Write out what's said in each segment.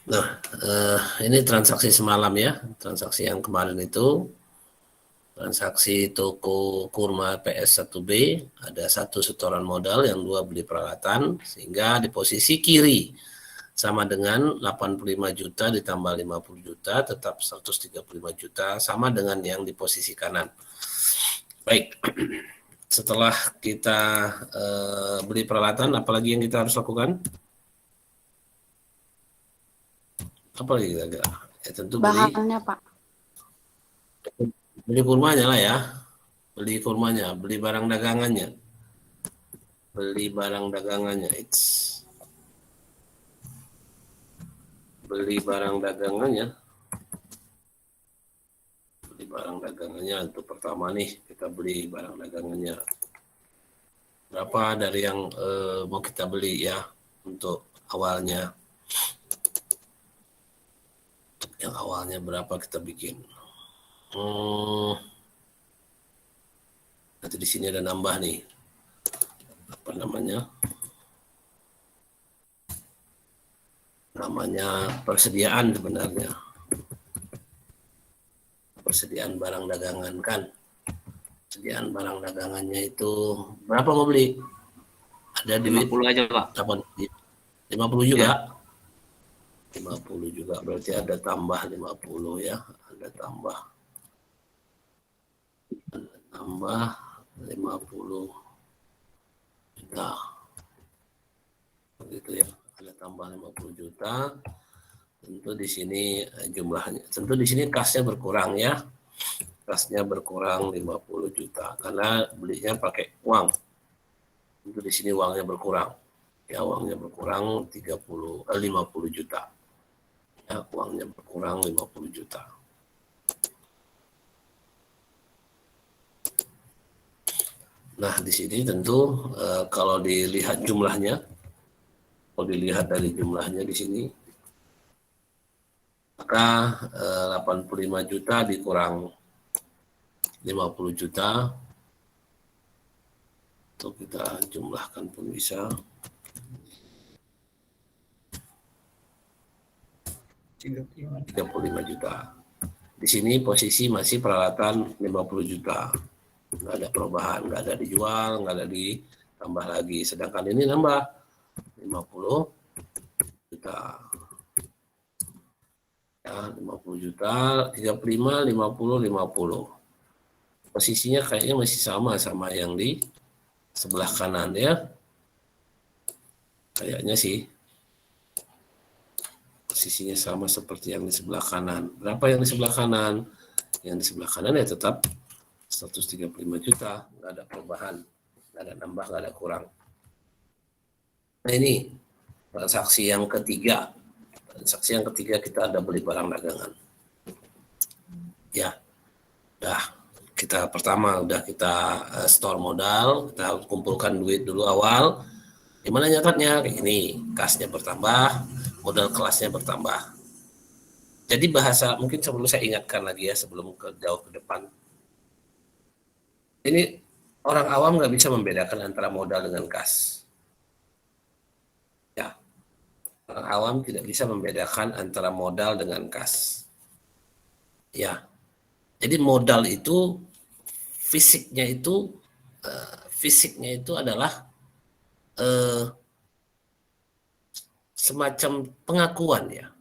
Nah, ini transaksi semalam ya, transaksi yang kemarin itu, transaksi toko kurma PS1B, ada 1 setoran modal, yang 2 beli peralatan, sehingga di posisi kiri sama dengan 85 juta ditambah 50 juta, tetap 135 juta, sama dengan yang di posisi kanan. Baik, setelah kita beli peralatan, apalagi yang kita harus lakukan? Apa lagi kira-kira? Ya, tentu Bahannya, Pak. beli kurmanya lah ya, beli kurmanya, beli barang dagangannya, beli barang dagangannya, untuk pertama nih kita beli barang dagangannya. Berapa dari yang mau kita beli ya untuk awalnya? Yang awalnya berapa kita bikin? Nanti di sini ada nambah nih. Apa namanya? Namanya persediaan sebenarnya. Persediaan barang dagangan kan. Persediaan barang dagangannya itu berapa mau beli? Ada duit 50 aja, Pak. 50 juga. Ya. 50 juga, berarti ada tambah 50 ya. Ada tambah 50 juta. Begitu ya. Ada tambah 50 juta. Tentu di sini jumlahnya. Tentu di sini kasnya berkurang ya. Kasnya berkurang 50 juta karena belinya pakai uang. Tentu di sini uangnya berkurang. Ya, uangnya berkurang 50 juta. Ya, uangnya berkurang 50 juta. Nah, di sini tentu kalau dilihat jumlahnya, kalau dilihat dari jumlahnya di sini, maka 85 juta dikurang 50 juta, itu kita jumlahkan pun bisa. 35 juta. Di sini posisi masih peralatan 50 juta. Nggak ada perubahan, nggak ada dijual, nggak ada ditambah lagi. Sedangkan ini nambah 50 juta. Ya, 50 juta, 35, 50, 50. Posisinya kayaknya masih sama yang di sebelah kanan ya. Kayaknya sih. Posisinya sama seperti yang di sebelah kanan. Berapa yang di sebelah kanan? Yang di sebelah kanan ya tetap 135 juta, nggak ada perubahan, nggak ada nambah, nggak ada kurang. Nah ini transaksi yang ketiga. Transaksi yang ketiga kita ada beli barang dagangan. Ya, udah kita pertama udah kita store modal, kita kumpulkan duit dulu awal. Gimana nyatatnya? Kayak ini, kasnya bertambah, modal kelasnya bertambah. Jadi bahasa, mungkin sebelum saya ingatkan lagi ya, sebelum jauh ke depan. Ini orang awam nggak bisa membedakan antara modal dengan kas. Ya, orang awam tidak bisa membedakan antara modal dengan kas. Ya, jadi modal itu fisiknya itu adalah semacam pengakuan ya,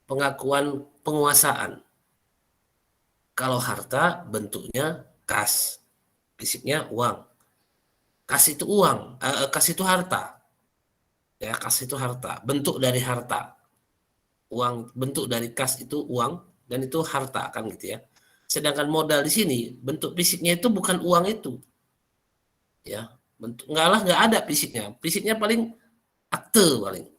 pengakuan penguasaan. Kalau harta bentuknya kas, fisiknya uang. Kas itu uang, kas itu harta. Ya, kas itu harta, bentuk dari harta. Uang, bentuk dari kas itu uang dan itu harta kan gitu ya. Sedangkan modal di sini bentuk fisiknya itu bukan uang itu. Ya, bentuk nggak ada fisiknya. Fisiknya paling akte paling.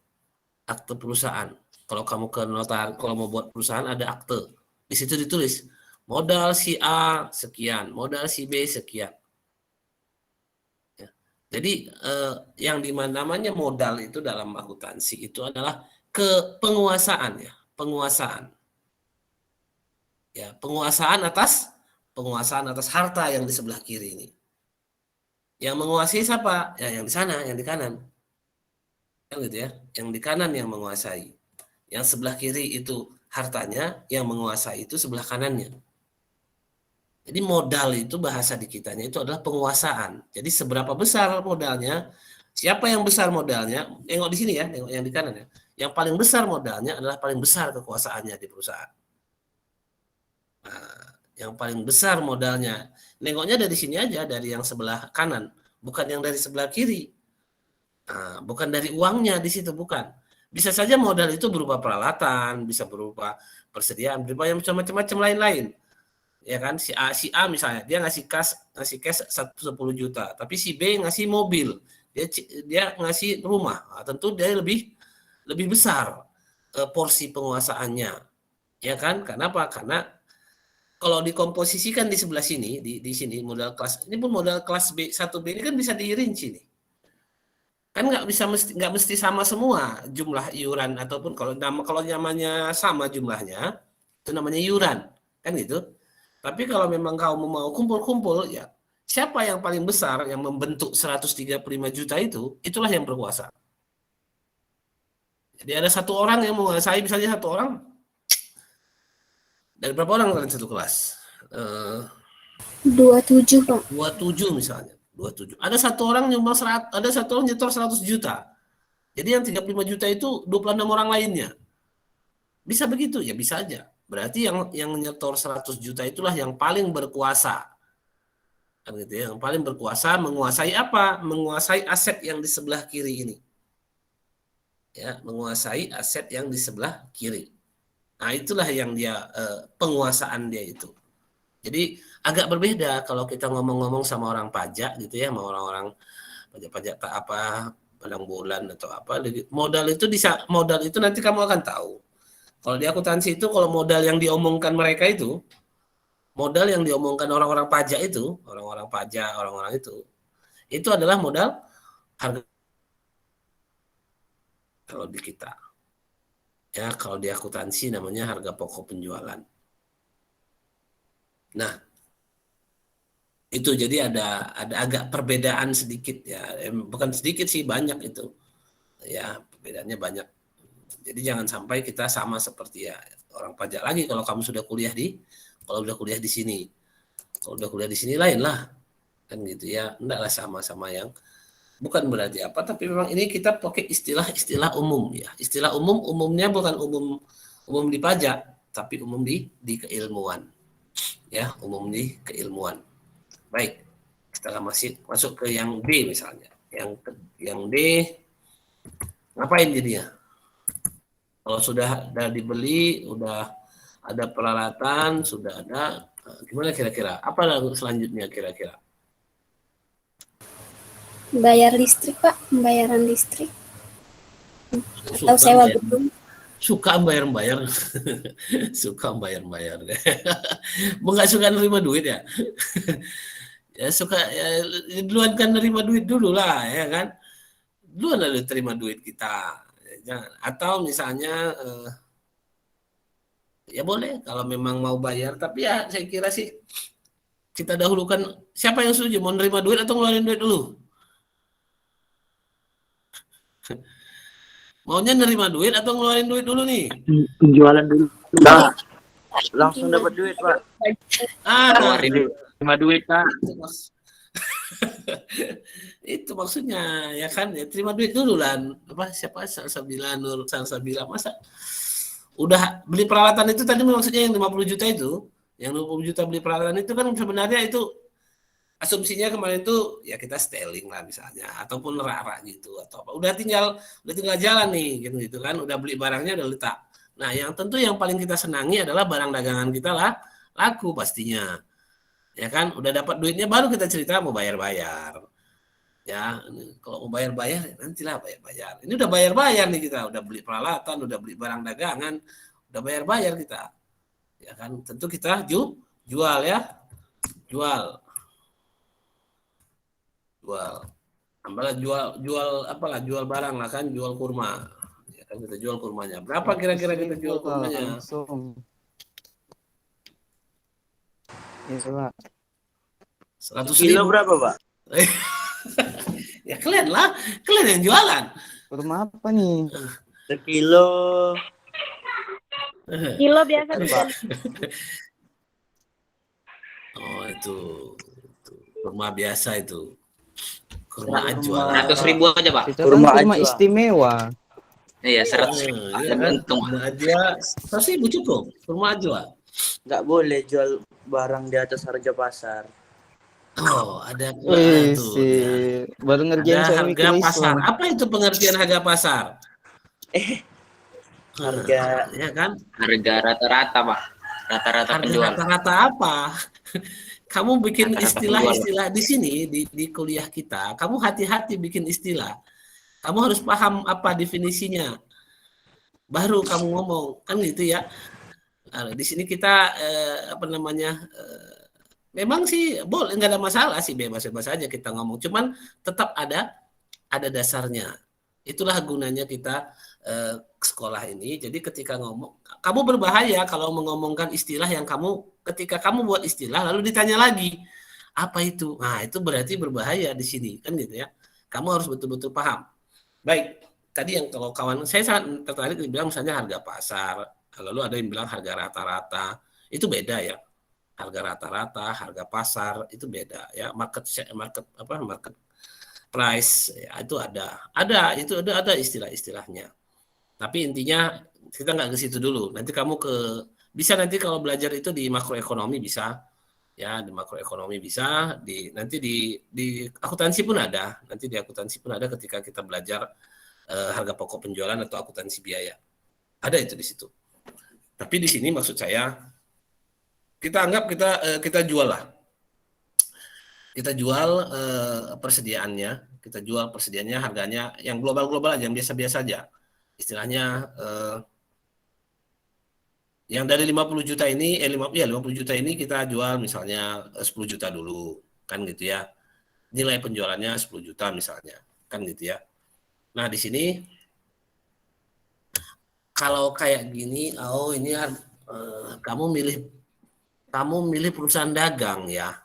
Akte perusahaan. Kalau kamu ke notar, kalau mau buat perusahaan ada akte. Di situ ditulis modal si A sekian, modal si B sekian. Ya. Jadi yang dimana namanya modal itu dalam akuntansi itu adalah kepenguasaan ya, penguasaan. Ya, penguasaan atas harta yang di sebelah kiri ini. Yang menguasai siapa? Ya, yang di sana, yang di kanan. Kan gitu ya, yang di kanan yang menguasai. Yang sebelah kiri itu hartanya, yang menguasai itu sebelah kanannya. Jadi modal itu bahasa di kitanya itu adalah penguasaan. Jadi seberapa besar modalnya, siapa yang besar modalnya, tengok di sini ya, tengok yang di kanan ya. Yang paling besar modalnya adalah paling besar kekuasaannya di perusahaan. Nah, yang paling besar modalnya, nengoknya dari sini aja, dari yang sebelah kanan, bukan yang dari sebelah kiri. Nah, bukan dari uangnya di situ, bukan. Bisa saja modal itu berupa peralatan, bisa berupa persediaan, berupa yang macam-macam lain-lain. Ya kan, si A misalnya dia ngasih cash 10 juta, tapi si B ngasih mobil, dia ngasih rumah. Nah, tentu dia lebih besar porsi penguasaannya. Ya kan? Kenapa? Karena kalau dikomposisikan di sebelah sini, di sini modal kelas ini pun modal kelas B 1B ini kan bisa dirinci nih. Kan nggak mesti sama semua jumlah iuran, ataupun kalau namanya sama jumlahnya itu namanya iuran, kan gitu. Tapi kalau memang kau mau kumpul-kumpul, ya siapa yang paling besar yang membentuk 135 juta itu, itulah yang berkuasa. Jadi ada satu orang yang menguasai, misalnya satu orang, dari berapa orang dalam satu kelas? 27, Pak. 27 misalnya. 27. Ada satu orang nyetor 100 juta. Jadi yang 35 juta itu 26 orang lainnya. Bisa begitu? Ya bisa aja. Berarti yang nyetor 100 juta itulah yang paling berkuasa. Kan gitu ya. Yang paling berkuasa menguasai apa? Menguasai aset yang di sebelah kiri ini. Ya, menguasai aset yang di sebelah kiri. Nah, itulah yang dia penguasaan dia itu. Jadi agak berbeda kalau kita ngomong-ngomong sama orang pajak gitu ya, sama orang-orang pajak-pajak tak apa, padang bulan atau apa. Modal itu nanti kamu akan tahu. Kalau di akuntansi itu, kalau modal yang diomongkan mereka itu, modal yang diomongkan orang-orang pajak itu, orang-orang itu adalah modal harga kalau di kita. Ya, kalau di akuntansi namanya harga pokok penjualan. Nah, itu jadi ada agak perbedaan sedikit ya, bukan sedikit sih, banyak itu. Ya, perbedaannya banyak. Jadi jangan sampai kita sama seperti ya orang pajak lagi kalau kamu sudah kuliah di sini. Kalau udah kuliah di sini lain lah. Kan gitu ya. Hendaklah sama-sama yang bukan berarti apa, tapi memang ini kita pakai istilah umum ya. Istilah umumnya bukan umum di pajak, tapi umum di keilmuan. Ya, umum di keilmuan. Baik. Setelah masuk ke yang D misalnya. Yang D ngapain jadinya? Kalau sudah dibeli, udah ada peralatan, sudah ada, gimana kira-kira? Apa selanjutnya kira-kira? Bayar listrik, Pak. Pembayaran listrik. Atau sewa gedung. Suka bayar-bayar. Suka bayar-bayar. Nggak suka nerima duit ya? Ya suka, ya, duluan kan nerima duit dulu lah, ya kan? Duluan ada terima duit kita. Jangan. Atau misalnya, ya boleh kalau memang mau bayar, tapi ya saya kira sih kita dahulukan siapa yang setuju mau nerima duit atau ngeluarin duit dulu? Maunya nerima duit atau ngeluarin duit dulu nih? Penjualan dulu. Nah, langsung dapat duit, Pak. Terima duit, Pak. Itu maksudnya, ya kan? Ya terima duit dulu lah. Apa siapa Salsabila masa udah beli peralatan itu tadi maksudnya yang 50 juta itu, yang 20 juta beli peralatan itu kan sebenarnya itu asumsinya kemarin itu ya kita styling lah misalnya, ataupun rak-rak gitu atau apa. Udah tinggal jalan nih gitu kan, udah beli barangnya udah letak. Nah, yang tentu yang paling kita senangi adalah barang dagangan kita lah laku pastinya. Ya kan, udah dapat duitnya baru kita cerita mau bayar-bayar. Ya, kalau mau bayar-bayar nantilah bayar-bayar. Ini udah bayar-bayar nih kita, udah beli peralatan, udah beli barang dagangan, udah bayar-bayar kita. Ya kan, tentu kita jual ya. Jual. Apalah jual barang lah kan, jual kurma. Ya kan kita jual kurmanya. Berapa kira-kira kita jual kurmanya? Langsung. Ya, Pak. 100 kilo ribu. Berapa, Pak? Ya kalian yang jualan. Kurma apa nih? Sekilo Kilo biasa Pak. 3.000. Oh itu kurma biasa itu. Kurma ajwa. Kurma 100.000 aja, Pak. Itu kan Kurma kurma ajwa. istimewa. Iya, 100.000. Ya kan? Kurma ajwa. 100.000 cukup. Kurma ajwa. Nggak boleh jual barang di atas harga pasar. Oh, ada Wih, tuh. Ya. baru ngerjain Ada suami harga mikro pasar. Islam. Apa itu pengertian harga pasar? Harga Ya kan? Harga rata-rata, Pak. Rata-rata Harga penjual. rata-rata apa? Kamu bikin Rata-rata istilah-istilah di sini di kuliah kita. Kamu hati-hati bikin istilah. Kamu harus paham apa definisinya. Baru kamu ngomong kan gitu ya. Nah, di sini kita memang sih boleh nggak ada masalah sih bebas-bebas aja kita ngomong. Cuman tetap ada dasarnya. Itulah gunanya kita sekolah ini. Jadi ketika ngomong, kamu berbahaya kalau mengomongkan istilah yang ketika kamu buat istilah lalu ditanya lagi apa itu. Nah itu berarti berbahaya di sini kan gitu ya. Kamu harus betul-betul paham. Baik, tadi yang kalau kawan saya sangat tertarik dibilang misalnya harga pasar. Lalu ada yang bilang harga rata-rata. Itu beda ya. Harga rata-rata, harga pasar itu beda ya. Market price ya, itu ada istilah-istilahnya. Tapi intinya kita nggak ke situ dulu. Nanti kamu bisa nanti kalau belajar itu di makroekonomi bisa ya, di makroekonomi bisa, nanti di akuntansi pun ada. Nanti di akuntansi pun ada ketika kita belajar harga pokok penjualan atau akuntansi biaya. Ada itu di situ. Tapi di sini maksud saya kita anggap kita jual lah. Kita jual persediaannya, harganya yang global-global aja, yang biasa-biasa aja. Istilahnya yang dari 50 juta ini 50 juta ini kita jual misalnya 10 juta dulu, kan gitu ya. Nilai penjualannya 10 juta misalnya, kan gitu ya. Nah, di sini kalau kayak gini, ini kamu milih perusahaan dagang ya.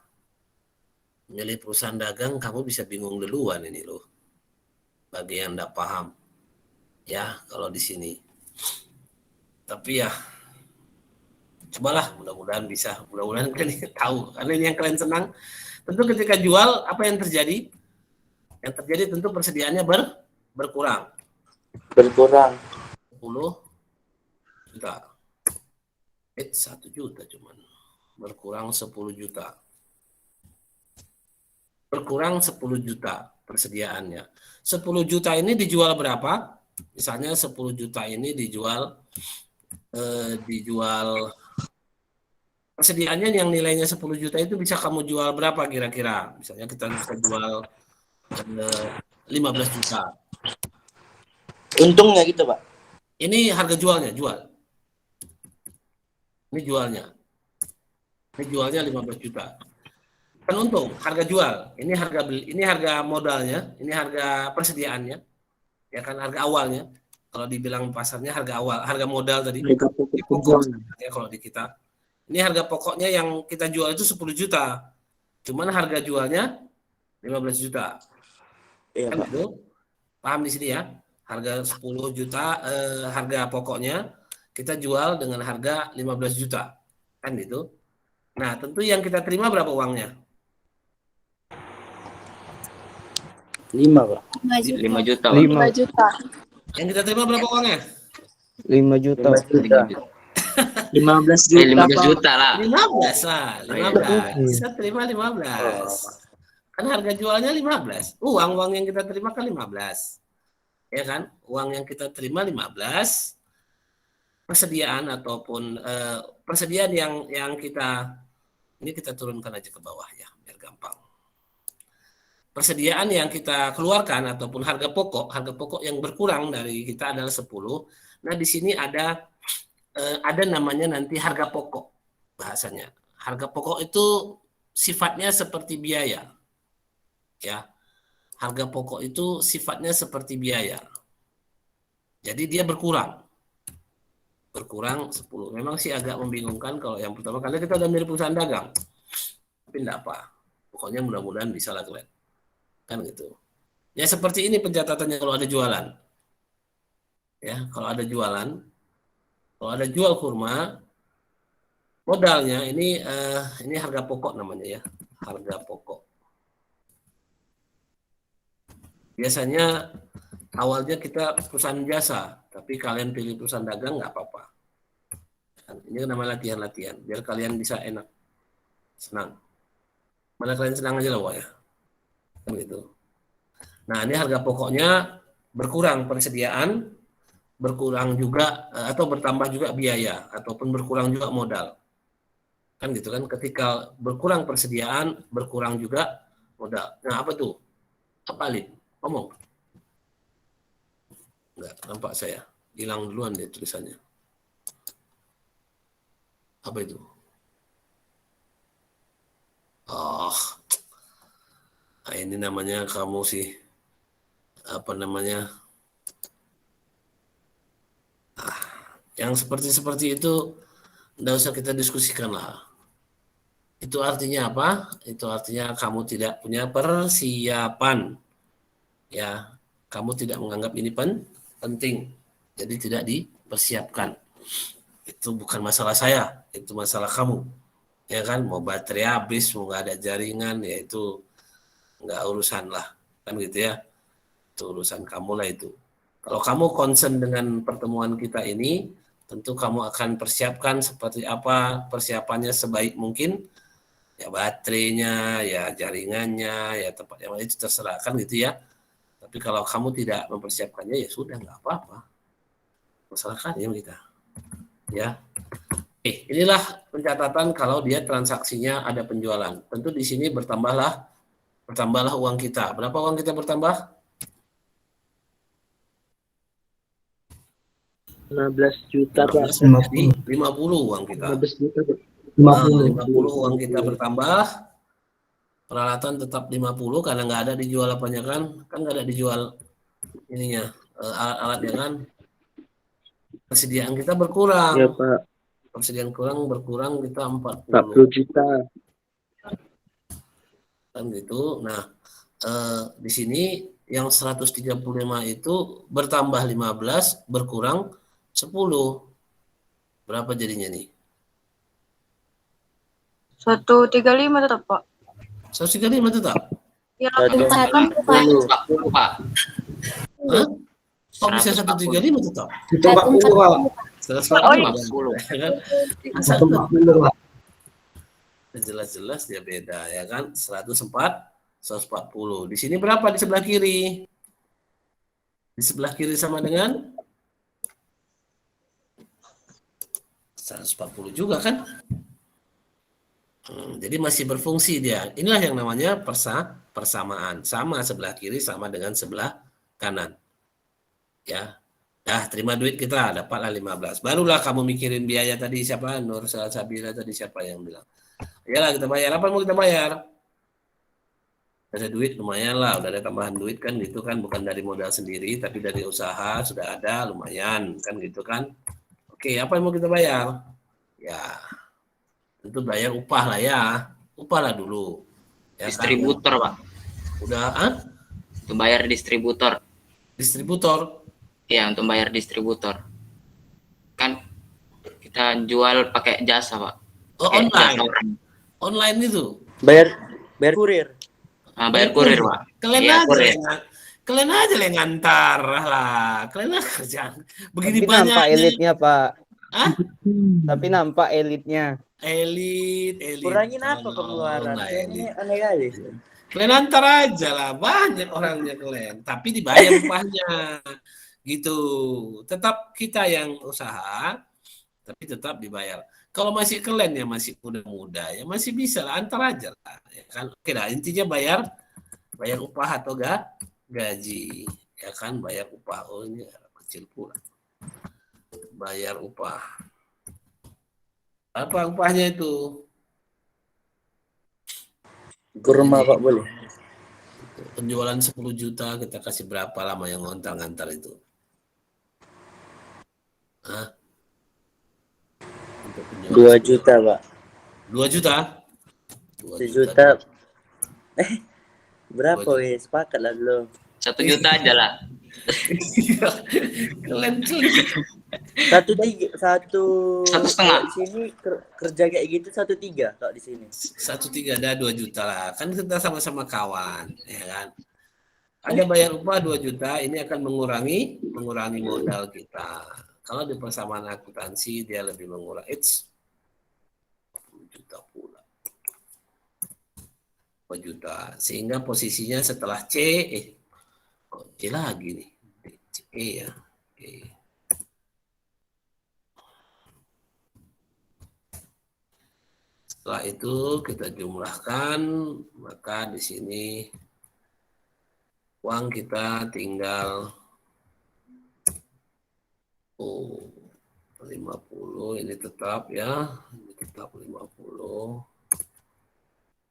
Milih perusahaan dagang, kamu bisa bingung duluan ini loh. Bagi yang enggak paham. Ya, kalau di sini. Tapi ya, cobalah, mudah-mudahan bisa. Mudah-mudahan kalian tahu. Karena ini yang kalian senang. Tentu ketika jual, apa yang terjadi? Yang terjadi tentu persediaannya berkurang. berkurang. 10 juta. 1 juta cuman. Berkurang 10 juta. Berkurang 10 juta persediaannya. 10 juta ini dijual berapa? Misalnya 10 juta ini dijual persediaannya yang nilainya 10 juta itu bisa kamu jual berapa kira-kira? Misalnya kita bisa jual 15 juta. Untungnya gitu, Pak. Ini harga jualnya, Ini jualnya. Ini jualnya 15 juta. Kan untung, harga jual. Ini harga beli, ini harga modalnya, ini harga persediaannya. Ya kan harga awalnya. Kalau dibilang pasarnya harga awal, harga modal tadi. Pokok ya kalau di kita. Ini harga pokoknya yang kita jual itu 10 juta. Cuman harga jualnya 15 juta. Iya, Kan Pak. itu? Paham di sini ya? Harga 10 juta harga pokoknya kita jual dengan harga 15 juta. Kan gitu. Nah, tentu yang kita terima berapa uangnya? 5, Pak. 5 juta. 5 juta. 5 juta. Yang kita terima berapa uangnya? 5 juta. 15 15 juta lah. 15 lah. 15. Bisa terima 15. Kan harga jualnya 15. Uang yang kita terima kan 15. Ya kan? Uang yang kita terima 15. Persediaan ataupun persediaan yang kita ini kita turunkan aja ke bawah ya, biar gampang. Persediaan yang kita keluarkan ataupun harga pokok yang berkurang dari kita adalah 10. Nah, di sini ada namanya nanti harga pokok bahasanya. Harga pokok itu sifatnya seperti biaya. Ya. Harga pokok itu sifatnya seperti biaya. Jadi dia berkurang 10. Memang sih agak membingungkan kalau yang pertama karena kita udah mirip perusahaan dagang. Tapi enggak apa. Pokoknya mudah-mudahan bisa lah kalian. Kan gitu. Ya seperti ini pencatatannya kalau ada jualan. Ya, kalau ada jualan Kalau ada jual kurma, modalnya ini harga pokok namanya ya, harga pokok. Biasanya awalnya kita perusahaan jasa, tapi kalian pilih perusahaan dagang nggak apa-apa. Ini namanya latihan-latihan, biar kalian bisa enak, senang. Mana kalian senang aja lah ya, kan gitu. Nah ini harga pokoknya berkurang persediaan, berkurang juga atau bertambah juga biaya, ataupun berkurang juga modal. Kan gitu kan, ketika berkurang persediaan, berkurang juga modal. Nah apa tuh? Apa Alin? Ngomong. Enggak, nampak saya. Hilang duluan deh tulisannya. Apa itu? Oh, nah ini namanya kamu sih. Apa namanya? Yang seperti itu enggak usah kita diskusikan lah. Itu artinya apa? Itu artinya kamu tidak punya persiapan. Ya, kamu tidak menganggap ini penting. Jadi tidak dipersiapkan. Itu bukan masalah saya, itu masalah kamu. Ya kan, mau baterai habis, mau nggak ada jaringan, ya itu nggak urusan lah. Kan gitu ya. Itu urusan kamu lah itu. Kalau kamu concern dengan pertemuan kita ini, tentu kamu akan persiapkan seperti apa persiapannya sebaik mungkin. Ya baterainya, ya jaringannya, ya tempat yang itu terserah kan gitu ya. Tapi kalau kamu tidak mempersiapkannya ya sudah nggak apa-apa. Masalahkan ya kita. Ya. Inilah pencatatan kalau dia transaksinya ada penjualan. Tentu di sini bertambahlah uang kita. Berapa uang kita bertambah? 15 juta, Pak. 50 uang kita. 15 juta, Pak. 50 uang kita bertambah. Peralatan tetap 50 karena nggak ada dijual apanya kan nggak ada dijual ininya alat-alatnya kan. Persediaan kita berkurang. Ya, Pak. Persediaan berkurang kita 40 juta. Kan gitu. Nah, di sini yang 135 itu bertambah 15 berkurang 10. Berapa jadinya nih? 135 tetap, Pak. 135 tetap? Ya, 40, Pak. Hah? Kok bisa 135 tetap? 140, Pak. 140. Jelas-jelas dia beda ya kan. 140. Di sini berapa di sebelah kiri? Di sebelah kiri sama dengan 140 juga kan? Jadi masih berfungsi dia. Inilah yang namanya persamaan. Sama sebelah kiri sama dengan sebelah kanan. Ya. Terima duit kita, dapatlah 15. Barulah kamu mikirin biaya tadi siapa? Nur Sabira tadi siapa yang bilang? Yalah kita bayar. Apa mau kita bayar? Ada duit lumayan lah, udah ada tambahan duit kan gitu kan, bukan dari modal sendiri tapi dari usaha sudah ada lumayan kan gitu kan. Oke, apa yang mau kita bayar? Ya. Tentu bayar upah lah ya. Upah lah dulu. Ya, Distributor, kan? Pak. Udah, Untuk bayar distributor. Distributor. Iya, untuk bayar distributor. Kan kita jual pakai jasa, Pak. Oh, Pakai online. jasa orang. Online itu. Bayar kurir. Bayar kurir, Pak. Kalian Iya, aja kurir. kalian aja yang ngantar lah. Kalian aja kerjaan. Begini Tapi nampak banyak. elitnya, Pak. Hah? Tapi nampak elitnya. Elit. Kurangin apa pengeluaran? Ini aneh kali. Kalian antar aja lah, banyak orangnya kalian. Tapi dibayar upahnya. Gitu. Tetap kita yang usaha, tapi tetap dibayar. Kalau masih kalian yang masih muda-muda, ya masih bisa lah, antar aja lah. Ya kan? Oke lah, intinya bayar upah atau gaji. Ya kan, bayar upah. Oh ini kecil pula. Bayar upah. Apa upahnya itu? Kurma, Pak, boleh. Penjualan 10 juta kita kasih berapa lama yang ngantar itu? Hah? 2 juta, Pak. 2 juta? 1 juta. Berapa, weh? Sepakat lah dulu. 1 juta aja lah. Kalian Satu tiga, satu. Satu setengah. Kalau di sini kerja kayak gitu 1,3 kalau di sini. 1,3 ada 2 juta lah. Kan kita sama-sama kawan, ya kan? Ada bayar upah 2 juta, ini akan mengurangi modal kita. Kalau di persamaan akuntansi dia lebih mengurangi. 10 juta pula. 2 juta. Sehingga posisinya setelah C lagi nih. C ya. Oke. Setelah itu kita jumlahkan, maka di sini uang kita tinggal 50, ini tetap ya, ini tetap 50,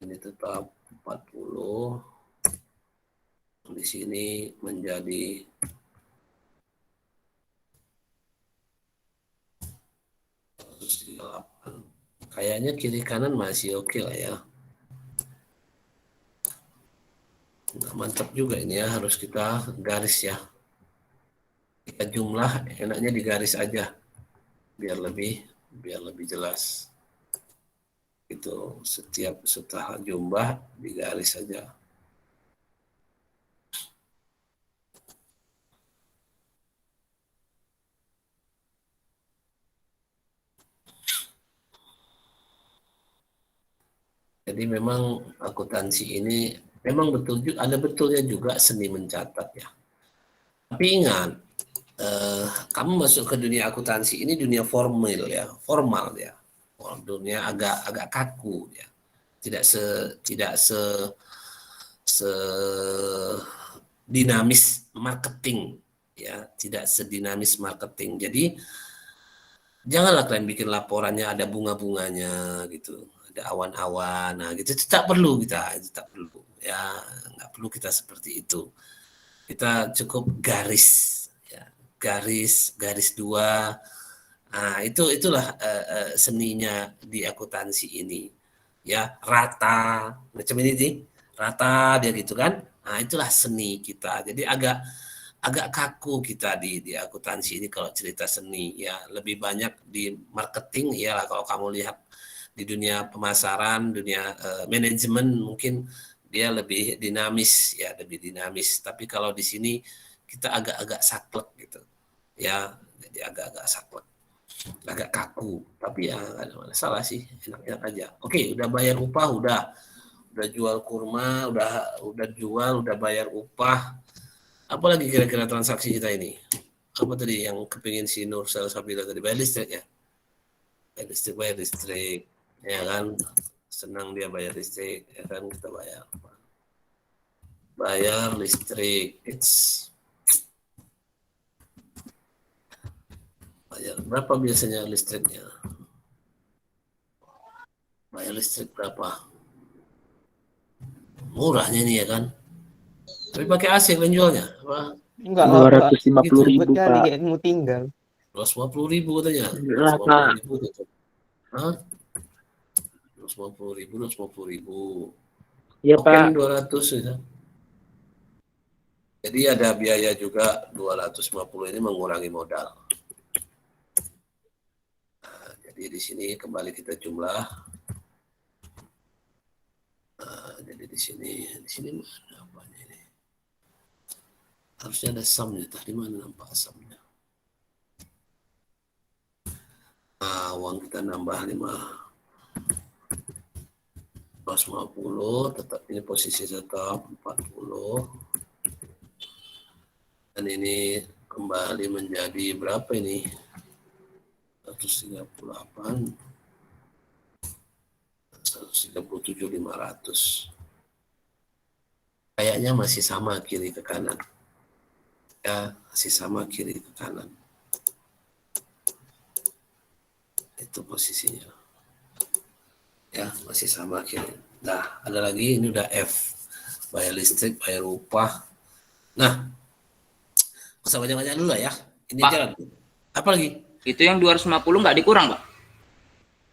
ini tetap 40, di sini menjadi 138. Kayaknya kiri kanan masih oke lah ya. Nah, mantap juga ini ya, harus kita garis ya. Kita jumlah enaknya digaris aja biar lebih jelas. Itu setelah jumlah digaris saja. Jadi memang akuntansi ini memang ada betulnya juga seni mencatat ya. Tapi ingat, kamu masuk ke dunia akuntansi ini dunia formal ya. Dunia agak kaku ya. Tidak se dinamis marketing ya, tidak sedinamis marketing. Jadi janganlah kalian bikin laporannya ada bunga-bunganya gitu, ada awan-awan, nah gitu itu tak perlu ya, nggak perlu kita seperti itu. Kita cukup garis ya, garis dua. Nah, itulah seninya di akuntansi ini. Ya, rata macam ini sih. Rata dia gitu kan. Nah, itulah seni kita. Jadi agak kaku kita di akuntansi ini kalau cerita seni ya, lebih banyak di marketing ya, kalau kamu lihat di dunia pemasaran, dunia manajemen mungkin dia lebih dinamis ya, Tapi kalau di sini kita agak saklek gitu. Ya, jadi agak saklek. Agak kaku, tapi ya nggak ada masalah sih, enak-enak aja. Oke, udah bayar upah, udah jual kurma, udah jual, udah bayar upah. Apa lagi kira-kira transaksi kita ini? Apa tadi yang kepingin si Nur Salsabila tadi? Bayar listrik ya? Bayar listrik, ya kan? Senang dia bayar listrik, ya kan? Kita bayar listrik. Bayar berapa biasanya listriknya? Bayar listrik berapa? Murahnya nih ya kan? Tapi pakai AC kan jualnya? Apa? Enggak, 250.000 kali Pak. kayak mau tinggal. 250.000 katanya. Lah, Pak. 250.000 gitu. Hah? 250.000. Iya Oke, Pak. 200 ya. Jadi ada biaya juga 250 ini mengurangi modal. Nah, jadi di sini kembali kita jumlah. Nah, jadi di sini mana apanya ini? Harusnya ada sumnya. Tadi mana nampak sumnya? Nah, uang kita nambah 250, tetap ini posisi tetap 40. Dan ini kembali menjadi berapa ini? 138, 137.500. Kayaknya masih sama kiri ke kanan. Ya, masih sama kiri ke kanan. Itu posisinya. Ya, masih sama kiri. Nah, ada lagi, ini udah F. Bayar listrik, bayar upah. Nah, usah banyak-banyak dulu lah ya. Ini Pak. jalan. Apa lagi? Itu yang 250 nggak dikurang, Pak?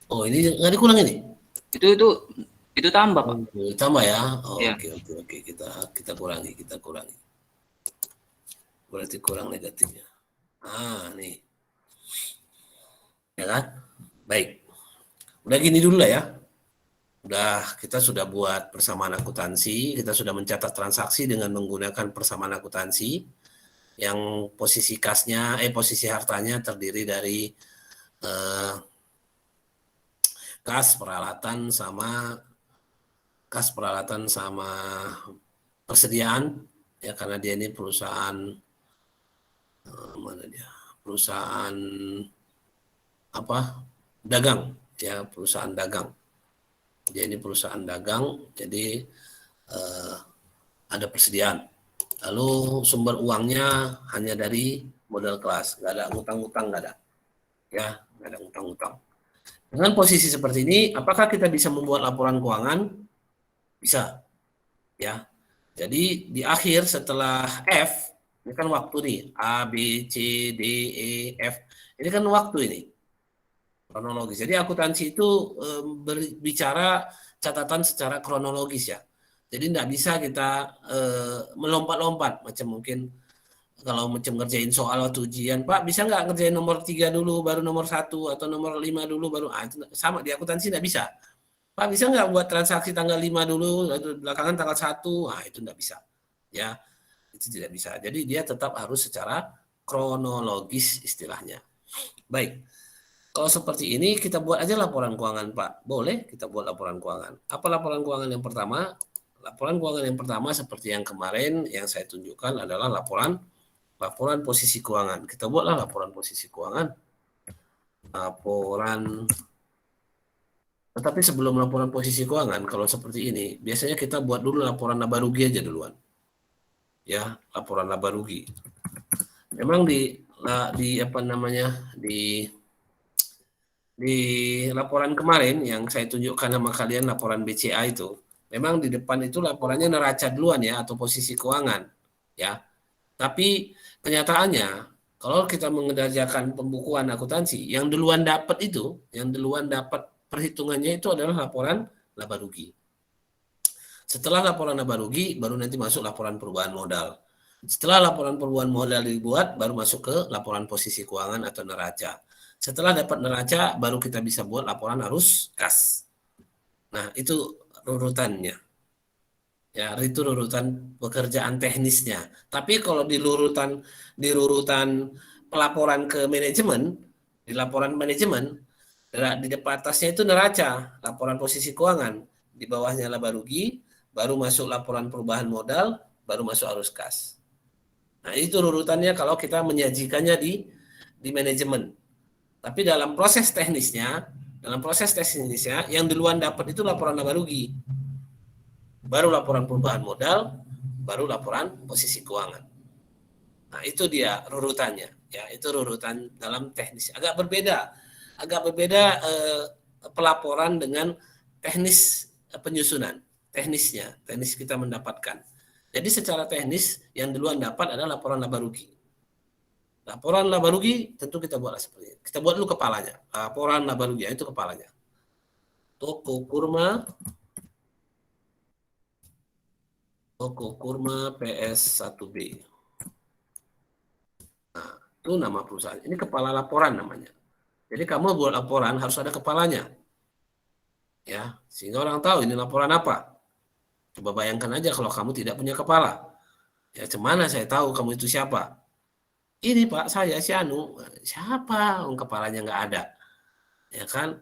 Oh, ini nggak dikurang ini? Itu tambah, Pak. Oh, tambah ya. Oh, Ya. Oke. Kita kurangi. Berarti kurang negatifnya. Ah, nih. Ya kan? Baik. Udah gini dulu lah ya. Kita sudah buat persamaan akuntansi, kita sudah mencatat transaksi dengan menggunakan persamaan akuntansi yang posisi posisi hartanya terdiri dari kas peralatan sama persediaan, ya, karena dia ini perusahaan perusahaan dagang, ya, perusahaan dagang. Dia ini perusahaan dagang, jadi ada persediaan. Lalu sumber uangnya hanya dari modal kelas, nggak ada ngutang-ngutang, nggak ada, ya, nggak ada ngutang-ngutang. Dengan posisi seperti ini, apakah kita bisa membuat laporan keuangan? Bisa, ya. Jadi di akhir setelah F, ini kan waktu nih, A, B, C, D, E, F, ini kan waktu ini, kronologis. Jadi akuntansi itu berbicara catatan secara kronologis, ya. Jadi tidak bisa kita melompat-lompat, macam mungkin kalau macam ngerjain soal waktu ujian, Pak bisa nggak ngerjain nomor 3 dulu, baru nomor 1, atau nomor 5 dulu, baru, itu sama di akuntansi tidak bisa. Pak bisa nggak buat transaksi tanggal 5 dulu, lalu belakangan tanggal 1, itu tidak bisa. Ya, itu tidak bisa. Jadi dia tetap harus secara kronologis istilahnya. Baik. Kalau seperti ini kita buat aja laporan keuangan, Pak. Boleh kita buat laporan keuangan. Apa laporan keuangan yang pertama? Laporan keuangan yang pertama seperti yang kemarin yang saya tunjukkan adalah laporan posisi keuangan. Kita buatlah laporan posisi keuangan. Tetapi sebelum laporan posisi keuangan, kalau seperti ini, biasanya kita buat dulu laporan laba rugi aja duluan. Ya, laporan laba rugi. Memang di laporan kemarin yang saya tunjukkan sama kalian, laporan BCA itu, memang di depan itu laporannya neraca duluan, ya, atau posisi keuangan, ya. Tapi kenyataannya kalau kita mengerjakan pembukuan akuntansi, yang duluan dapat perhitungannya itu adalah laporan laba rugi. Setelah laporan laba rugi, baru nanti masuk laporan perubahan modal. Setelah laporan perubahan modal dibuat, baru masuk ke laporan posisi keuangan atau neraca. Setelah dapat neraca, baru kita bisa buat laporan arus kas. Nah, itu urutannya. Ya, itu urutan pekerjaan teknisnya. Tapi kalau di urutan pelaporan ke manajemen, di laporan manajemen, di depan atasnya itu neraca, laporan posisi keuangan, di bawahnya laba rugi, baru masuk laporan perubahan modal, baru masuk arus kas. Nah, itu urutannya kalau kita menyajikannya di manajemen. Tapi dalam proses teknisnya, yang duluan dapat itu laporan laba rugi. Baru laporan perubahan modal, baru laporan posisi keuangan. Nah, itu dia rurutannya, ya, itu rurutan dalam teknis. Agak berbeda pelaporan dengan teknis penyusunan, teknis kita mendapatkan. Jadi secara teknis yang duluan dapat adalah laporan laba rugi. Laporan laba rugi tentu kita buatlah seperti ini. Kita buat dulu kepalanya. Laporan laba rugi, itu kepalanya. Toko Kurma PS1B. Nah, itu nama perusahaan. Ini kepala laporan namanya. Jadi kamu buat laporan harus ada kepalanya. Ya, sehingga orang tahu ini laporan apa. Coba bayangkan aja kalau kamu tidak punya kepala. Ya, cemana saya tahu kamu itu siapa? Ini Pak, saya si Anu. Siapa? Kepalanya nggak ada. Ya kan?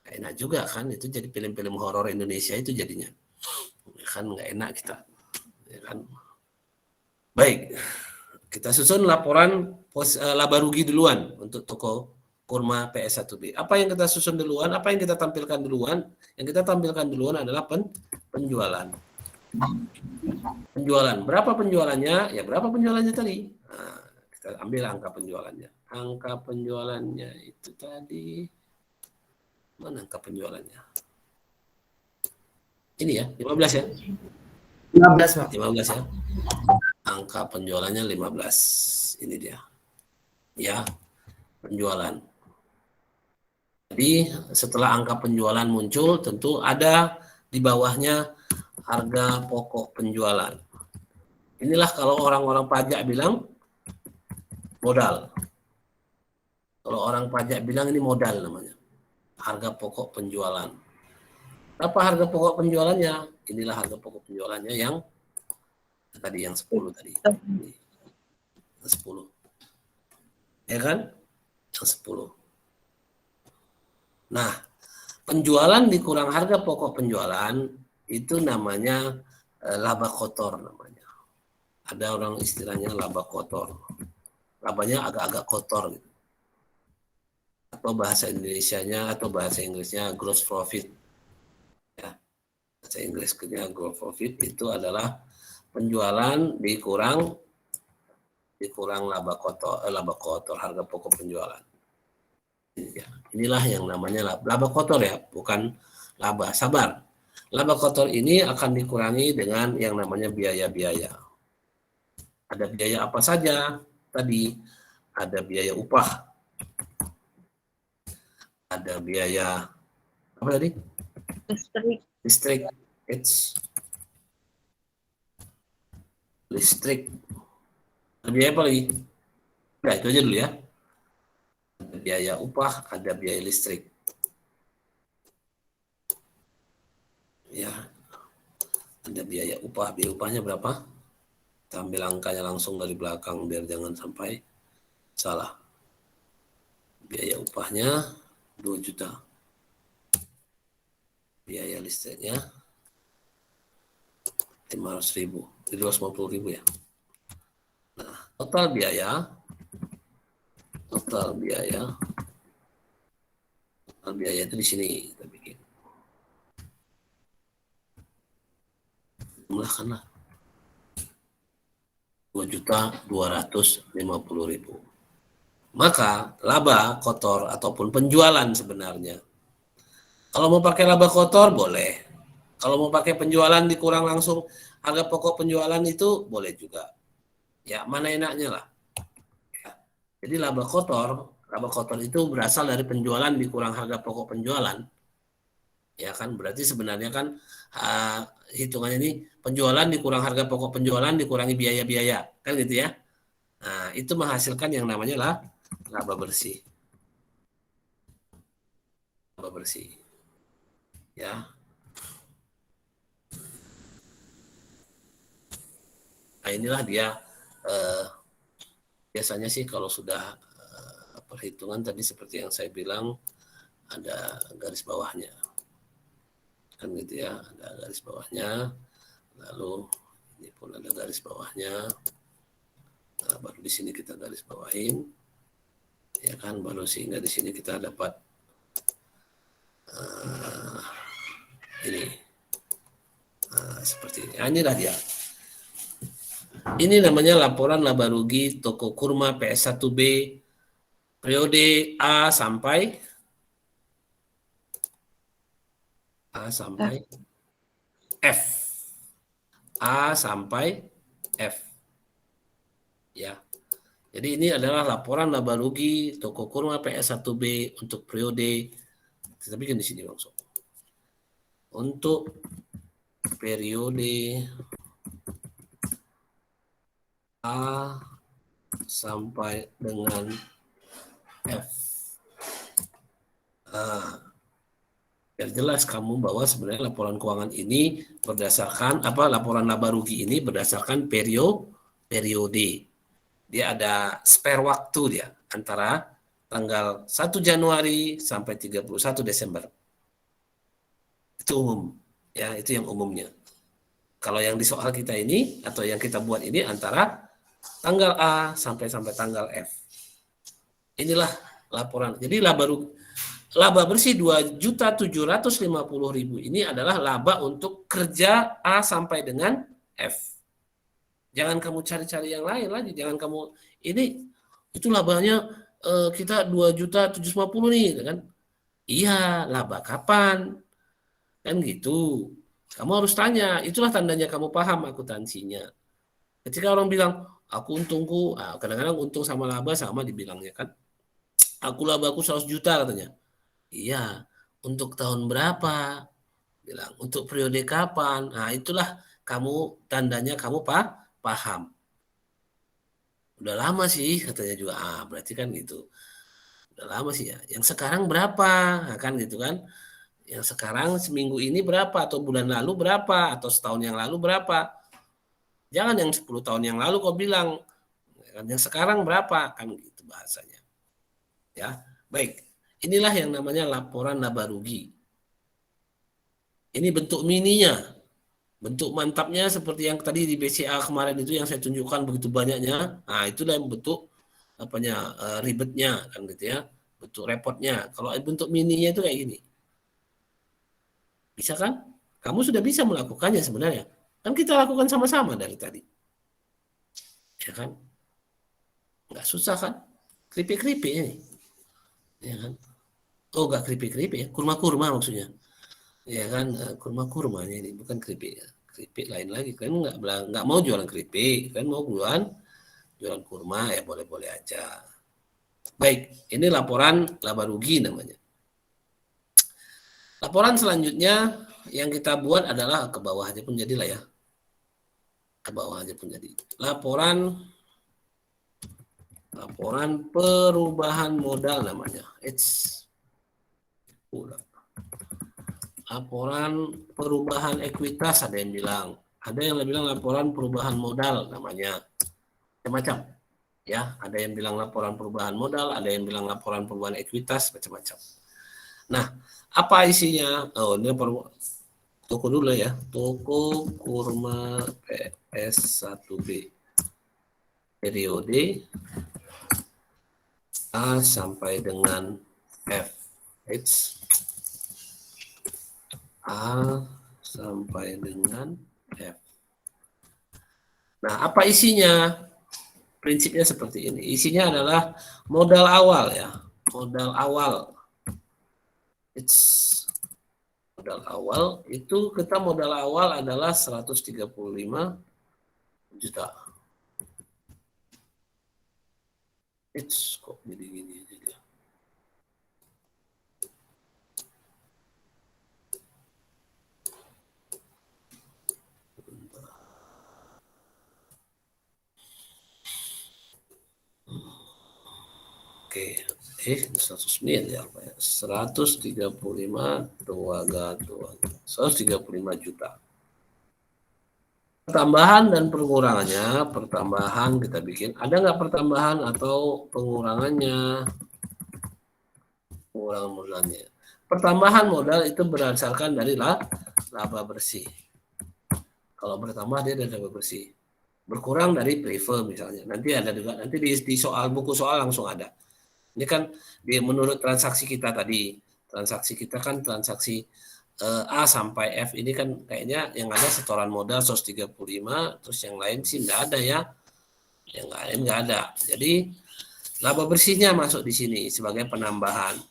Nggak enak juga kan, itu jadi film-film horor Indonesia itu jadinya. Ya kan, nggak enak kita. Ya kan? Baik, kita susun laporan laba rugi duluan untuk toko Kurma PS1B. Apa yang kita susun duluan? Apa yang kita tampilkan duluan? Yang kita tampilkan duluan adalah penjualan. Penjualan. Berapa penjualannya? Ya berapa penjualannya tadi? Nah, kita ambil angka penjualannya. Angka penjualannya itu tadi. Mana angka penjualannya? Ini ya, 15 ya? 15, Pak. 15 ya. Angka penjualannya 15. Ini dia. Ya, penjualan. Jadi setelah angka penjualan muncul, tentu ada di bawahnya harga pokok penjualan. Inilah kalau orang-orang pajak bilang modal. Kalau orang pajak bilang ini modal namanya. Harga pokok penjualan. Apa harga pokok penjualannya? Inilah harga pokok penjualannya yang tadi, yang 10 tadi. Ini, yang 10. Ya kan? Yang 10. Nah, penjualan dikurang harga pokok penjualan itu namanya laba kotor namanya. Ada orang istilahnya laba kotor. Labanya agak-agak kotor gitu. Atau bahasa Indonesianya atau bahasa Inggrisnya gross profit. Ya. Bahasa Inggrisnya gross profit itu adalah penjualan dikurang laba kotor harga pokok penjualan. Ya, inilah yang namanya laba kotor ya, bukan laba. Sabar. Laba kotor ini akan dikurangi dengan yang namanya biaya-biaya. Ada biaya apa saja? Tadi ada biaya upah. Ada biaya apa tadi? Listrik. Listrik. Ada biaya apa lagi? Nah, itu aja dulu ya. Ada biaya upah, ada biaya listrik. Ya, ada biaya upah. Biaya upahnya berapa? Kita ambil angkanya langsung dari belakang biar jangan sampai salah. Biaya upahnya 2 juta. Biaya listriknya 500.000. 250.000 ya. Nah, total biaya itu di sini kita bikin. Jumlahkanlah 2.250.000. Maka laba kotor ataupun penjualan sebenarnya. Kalau mau pakai laba kotor boleh. Kalau mau pakai penjualan dikurang langsung harga pokok penjualan itu boleh juga. Ya, mana enaknya lah. Ya. Jadi laba kotor itu berasal dari penjualan dikurang harga pokok penjualan. Ya kan, berarti sebenarnya kan hitungannya ini penjualan dikurang harga pokok penjualan dikurangi biaya-biaya, kan gitu ya. Nah, itu menghasilkan yang namanya laba bersih. Laba bersih. Ya. Nah, inilah dia biasanya sih kalau sudah perhitungan tadi seperti yang saya bilang ada garis bawahnya. Kan gitu ya, ada garis bawahnya. Lalu ini pun ada garis bawahnya. Nah, baru di sini kita garis bawahin. Ya kan, baru sehingga di sini kita dapat ini. Seperti ini. Nah, inilah dia. Ini namanya laporan laba rugi toko kurma PS1B periode A sampai F. A sampai F. Ya. Jadi ini adalah laporan laba rugi toko kurma PS1B untuk periode, kita bikin di sini langsung. Untuk periode A sampai dengan F. Biar jelas kamu bahwa sebenarnya laporan keuangan ini berdasarkan laporan laba rugi ini berdasarkan periode. Dia ada spare waktu dia antara tanggal 1 Januari sampai 31 Desember. Itu umum, ya, itu yang umumnya. Kalau yang di soal kita ini atau yang kita buat ini antara tanggal A sampai tanggal F. Inilah laporan. Jadi laba bersih 2.750.000 ini adalah laba untuk kerja A sampai dengan F. Jangan kamu cari-cari yang lain lagi. Jangan kamu itu labanya kita 2.750.000 nih, kan? Iya, laba kapan? Kan gitu. Kamu harus tanya. Itulah tandanya kamu paham akuntansinya. Ketika orang bilang aku untungku, kadang-kadang untung sama laba sama dibilangnya kan. Aku labaku 100 juta katanya. Iya, untuk tahun berapa? Bilang, untuk periode kapan? Nah, itulah tandanya kamu paham. Udah lama sih katanya juga. Berarti kan gitu. Udah lama sih ya. Yang sekarang berapa? Nah, kan gitu kan. Yang sekarang seminggu ini berapa, atau bulan lalu berapa, atau setahun yang lalu berapa. Jangan yang 10 tahun yang lalu kau bilang, yang sekarang berapa, kan gitu bahasanya. Ya, baik. Inilah yang namanya laporan laba rugi. Ini bentuk mininya. Bentuk mantapnya seperti yang tadi di BCA kemarin itu yang saya tunjukkan begitu banyaknya. Nah, itulah yang bentuk ribetnya kan gitu ya. Bentuk repotnya. Kalau bentuk mininya itu kayak gini. Bisa kan? Kamu sudah bisa melakukannya sebenarnya. Kan kita lakukan sama-sama dari tadi. Ya kan? Nggak susah kan? Keripik-keripik ini. Ya kan? Oh, nggak keripik-keripik ya. Kurma-kurma maksudnya. Ya kan, kurma-kurma ini bukan keripik. Keripik lain lagi. Kalian nggak mau jualan keripik. Kalian mau jualan kurma, ya boleh-boleh aja. Baik, ini laporan laba rugi namanya. Laporan selanjutnya yang kita buat adalah ke bawah aja pun jadilah ya. Ke bawah aja pun jadi. Laporan perubahan modal namanya. Laporan perubahan ekuitas ada yang bilang. Ada yang bilang laporan perubahan modal namanya. Macam-macam. Ya, ada yang bilang laporan perubahan modal, ada yang bilang laporan perubahan ekuitas, macam-macam. Nah, apa isinya? Oh, ini toko dulu ya. Toko kurma PS1B. Periode A sampai dengan F. A sampai dengan F. Nah, apa isinya? Prinsipnya seperti ini. Isinya adalah modal awal ya. Modal awal. Modal awal itu kita modal awal adalah 135 juta. Kok gini-gini aja. Oke, 100 miliar Pak ya. 135 juta. Pertambahan dan pengurangannya, pertambahan kita bikin. Ada nggak pertambahan atau pengurangannya? Pengurangan modalnya. Pertambahan modal itu berdasarkan dari laba bersih. Kalau bertambah dia dari laba bersih. Berkurang dari prefer misalnya. Nanti ada juga, nanti di soal buku soal langsung ada. Ini kan menurut transaksi kita tadi. Transaksi kita kan transaksi A sampai F ini kan kayaknya yang ada setoran modal 135, terus yang lain sih nggak ada ya. Yang lain nggak ada. Jadi laba bersihnya masuk di sini sebagai penambahan.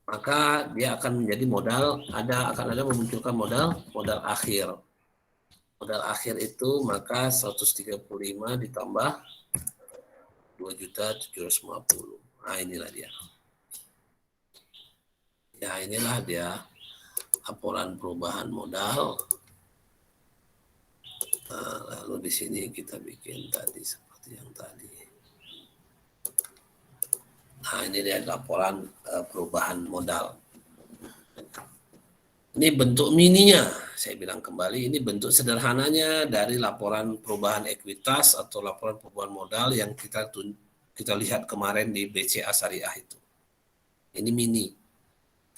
Maka dia akan menjadi modal, akan ada memunculkan modal akhir. Modal akhir itu maka 135 ditambah 2.750. Nah, inilah dia. Ya, inilah dia laporan perubahan modal. Nah, lalu di sini kita bikin tadi seperti yang tadi. Nah, ini dia laporan perubahan modal. Ini bentuk mininya, saya bilang kembali, ini bentuk sederhananya dari laporan perubahan ekuitas atau laporan perubahan modal yang kita lihat kemarin di BCA Syariah itu. Ini mini,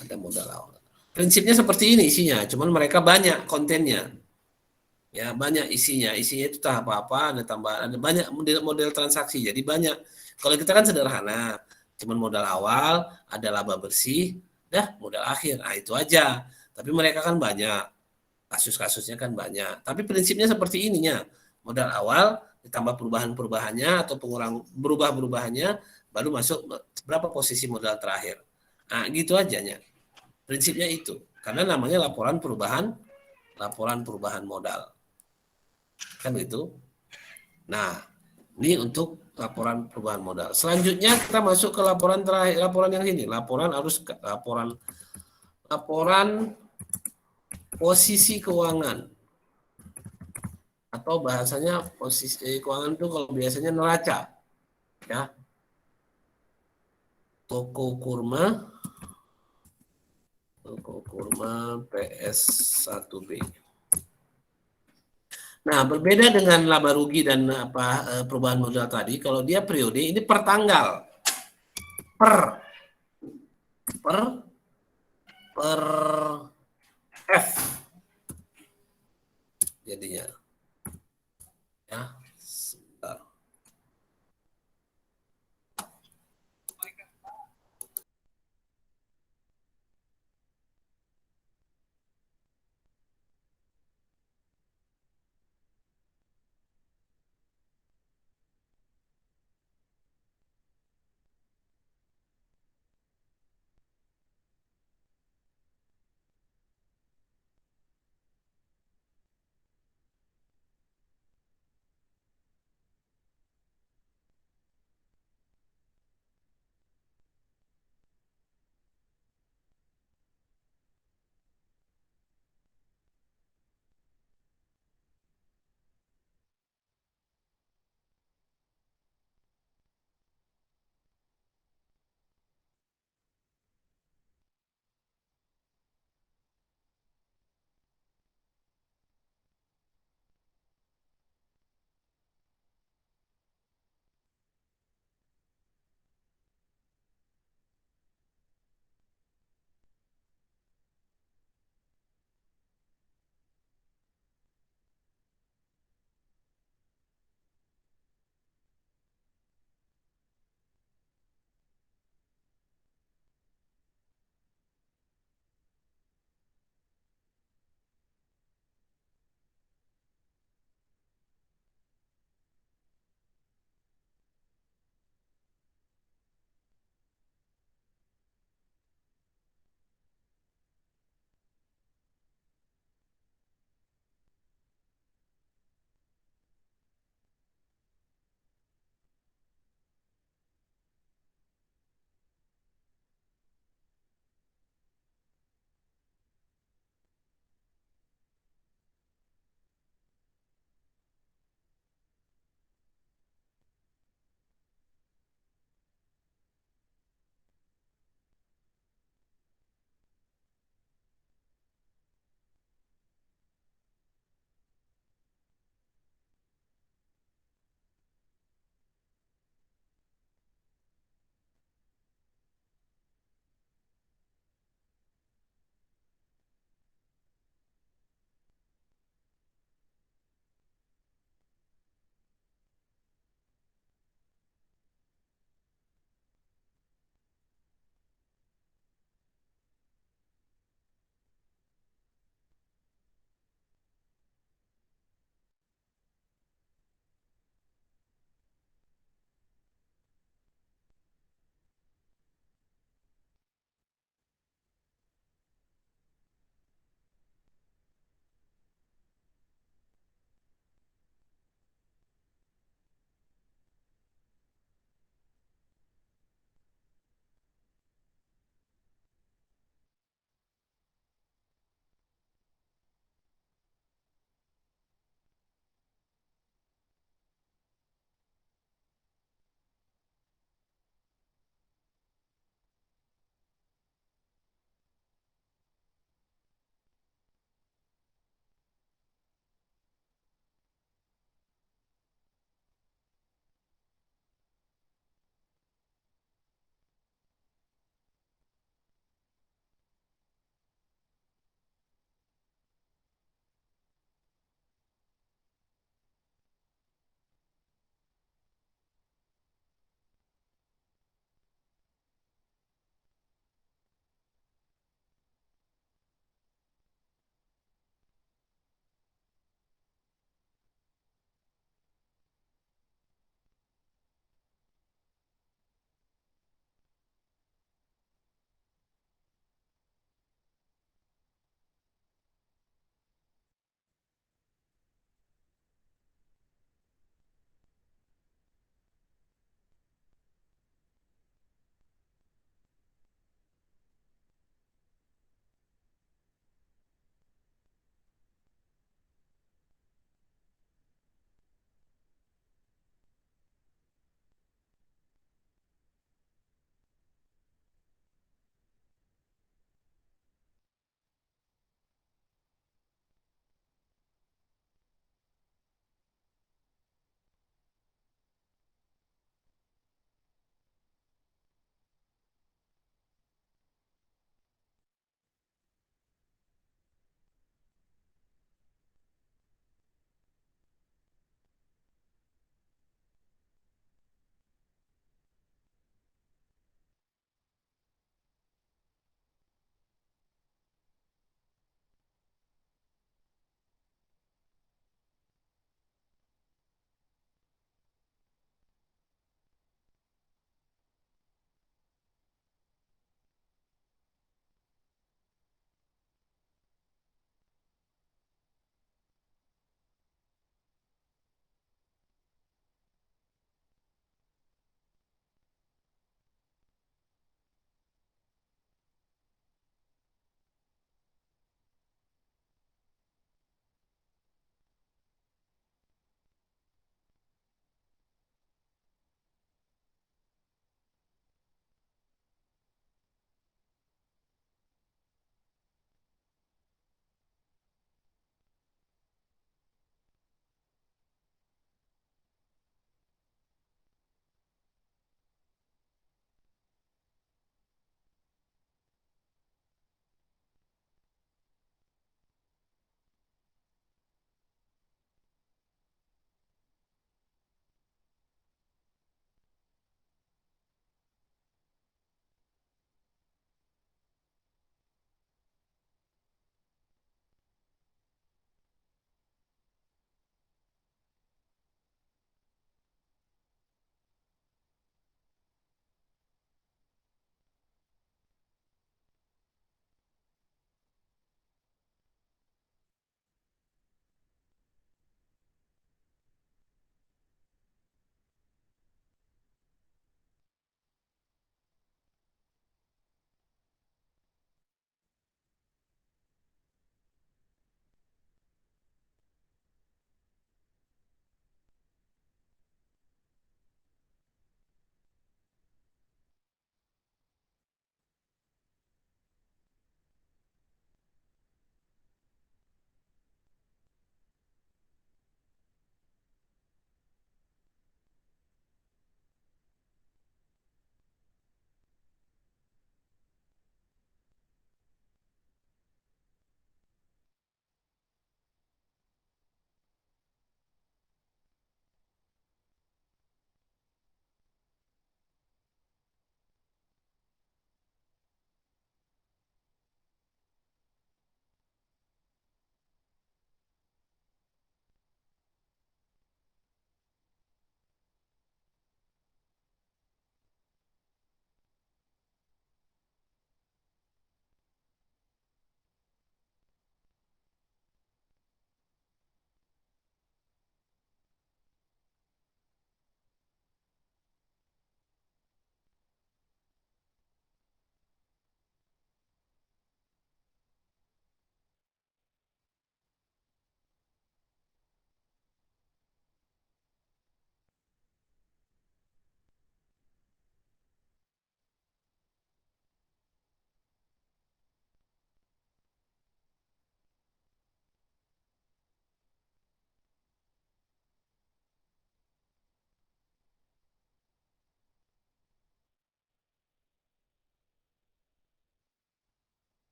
ada modal awal. Prinsipnya seperti ini isinya, cuman mereka banyak kontennya. Ya, banyak isinya itu tak apa-apa, ada tambahan, ada banyak model transaksi, jadi banyak. Kalau kita kan sederhana, cuman modal awal, ada laba bersih, dah modal akhir, nah itu aja. Tapi mereka kan banyak, kasus-kasusnya kan banyak. Tapi prinsipnya seperti ininya, modal awal ditambah perubahan-perubahannya atau berubah-perubahannya, baru masuk berapa posisi modal terakhir. Nah gitu aja ya. Prinsipnya itu, karena namanya laporan perubahan modal. Kan gitu. Nah, ini untuk laporan perubahan modal. Selanjutnya kita masuk ke laporan terakhir, laporan yang ini. Laporan posisi keuangan atau atau bahasanya posisi keuangan itu kalau biasanya neraca, ya. Toko kurma PS1B. Nah, berbeda dengan laba rugi dan perubahan modal tadi, kalau dia periode ini per tanggal, per F jadinya, ya. Sebentar.